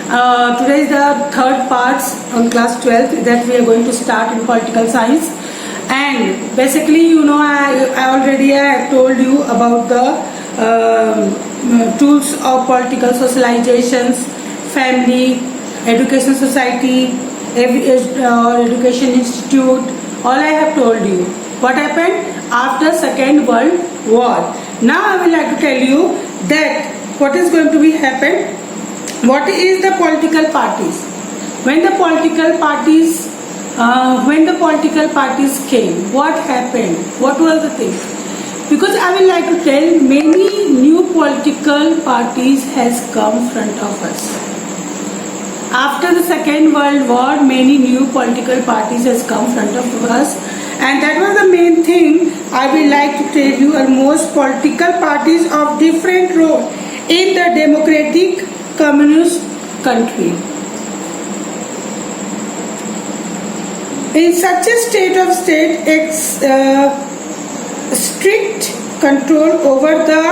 Today is the third part on class 12th that we are going to start in political science. And basically, you know, I already have told you about the tools of political socializations, family, education society, education institute. All I have told you. What happened after Second World War? Now I will like to tell you that what is going to be happen. What is the political parties? When the political parties came, what happened? What was the thing? Because I will like to tell, many new political parties has come front of us. After the Second World War, many new political parties has come front of us, and that was the main thing I will like to tell you. Almost political parties of different role in the democratic communist country. In such a state, strict control over the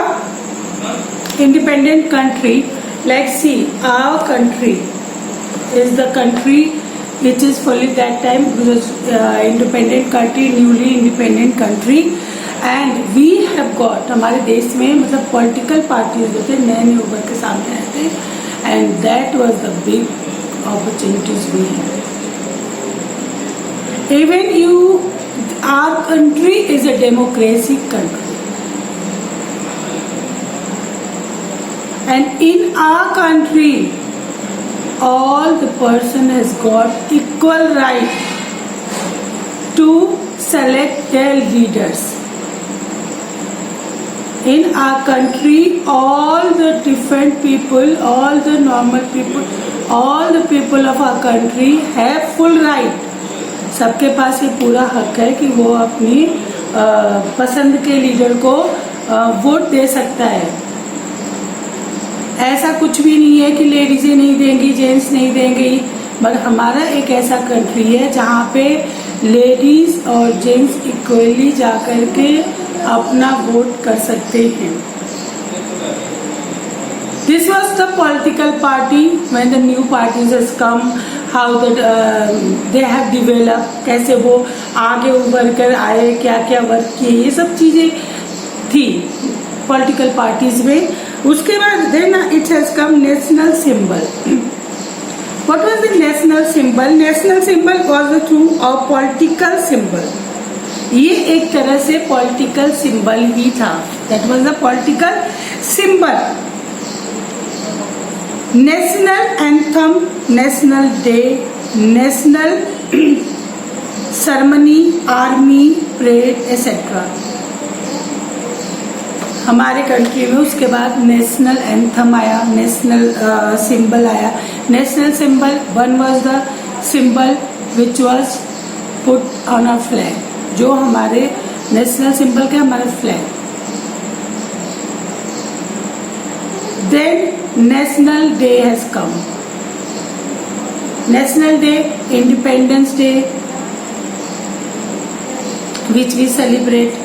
independent country. Like see, our country is the country which is fully that time was independent country, newly independent country, and we have got हमारे देश में मतलब political parties होते नए उभर के सामने आते, and that was the big opportunities we had. Even our country is a democracy country, and in our country all the person has got equal right to select their leaders. In our country, all the different people, all the normal people, all the people of our country have full right. सबके पास ये पूरा हक है कि वो अपनी पसंद के लीडर को वोट दे सकता है. ऐसा कुछ भी नहीं है कि लेडीजें नहीं देंगी, जेंट्स नहीं देंगी, मगर हमारा एक ऐसा कंट्री है जहाँ पे लेडीज और जेंट्स इक्वली जाकर के अपना वोट कर सकते हैं. This was the political party when the new parties has come, how that they have developed, कैसे वो आगे उभर कर आए, क्या क्या वर्क किए, ये सब चीजें थी political parties में. उसके बाद then it has come national symbol. What was the national symbol? National symbol was the through of political symbol. ये एक तरह से political symbol ही था. That was the political symbol. National anthem, national day, national ceremony, army parade, etc. हमारे country में उसके बाद national anthem आया, नेशनल सिंबल आया. National symbol one was the symbol which was put on a flag. जो हमारे national symbol के हमारे flag. Then national day has come. National day, independence day which we celebrate.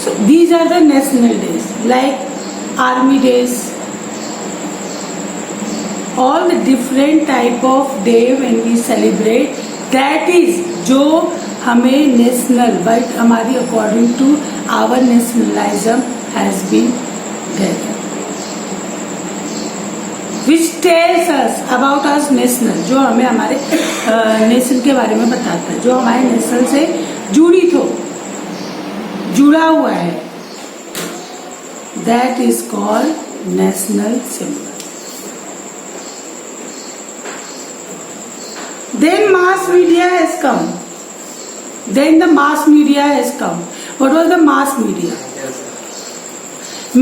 So these are the national days, like army days, all the different type of day when we celebrate. That is जो हमें national, but हमारी according to our nationalism has been gathered, which tells us about us national, जो हमें हमारे nation के बारे में बताता है, जो हमारे नेशन से जुड़ा हुआ है. That is called national symbol. Then mass media has come. Then the mass media has come. What was the mass media?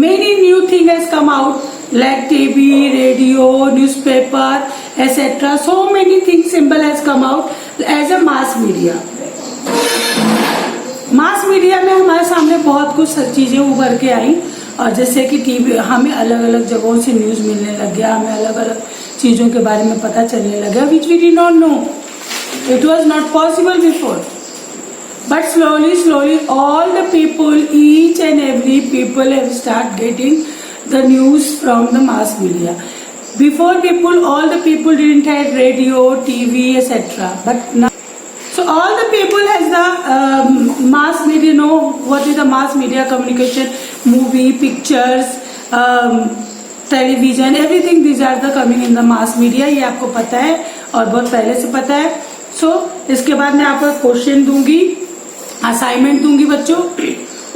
Many new things has come out, like TV, radio, newspaper, etc. So many things symbol has come out as a mass media. Mass media में हमारे सामने बहुत कुछ चीजें उभर के आई, और जैसे कि टीवी, हमें अलग अलग जगहों से न्यूज मिलने लग गया, हमें अलग अलग चीजों के बारे में पता चलने लगा, which we did not know. It was not possible before, but slowly all the people, each and every people have start getting the news from the mass media. Before people, all the people didn't have radio, TV, etc. But now, so all the people has the mass media, know what is the mass media communication, movie, pictures, television, everything these are the coming in the mass media. ये आपको पता है और बहुत पहले से पता है. So इसके बाद मैं आपको क्वेश्चन दूंगी, असाइनमेंट दूंगी बच्चों.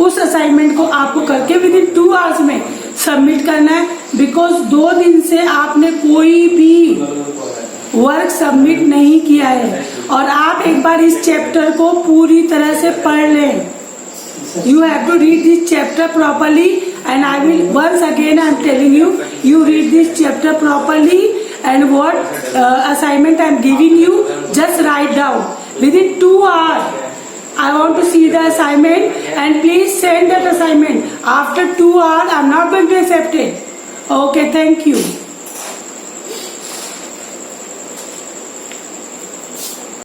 उस असाइनमेंट को आपको करके विद इन 2 आवर्स में सबमिट करना है. बिकॉज 2 दिन से आपने कोई भी वर्क सबमिट नहीं किया है और आप एक बार इस चैप्टर को पूरी तरह से पढ़ लें. You have to read this chapter properly, and I will once again I am telling you, you read this chapter properly, and what assignment I am giving you, just write down within 2 hours. I want to see the assignment, and please send that assignment. After 2 hours, I am not going to accept it. Okay, thank you.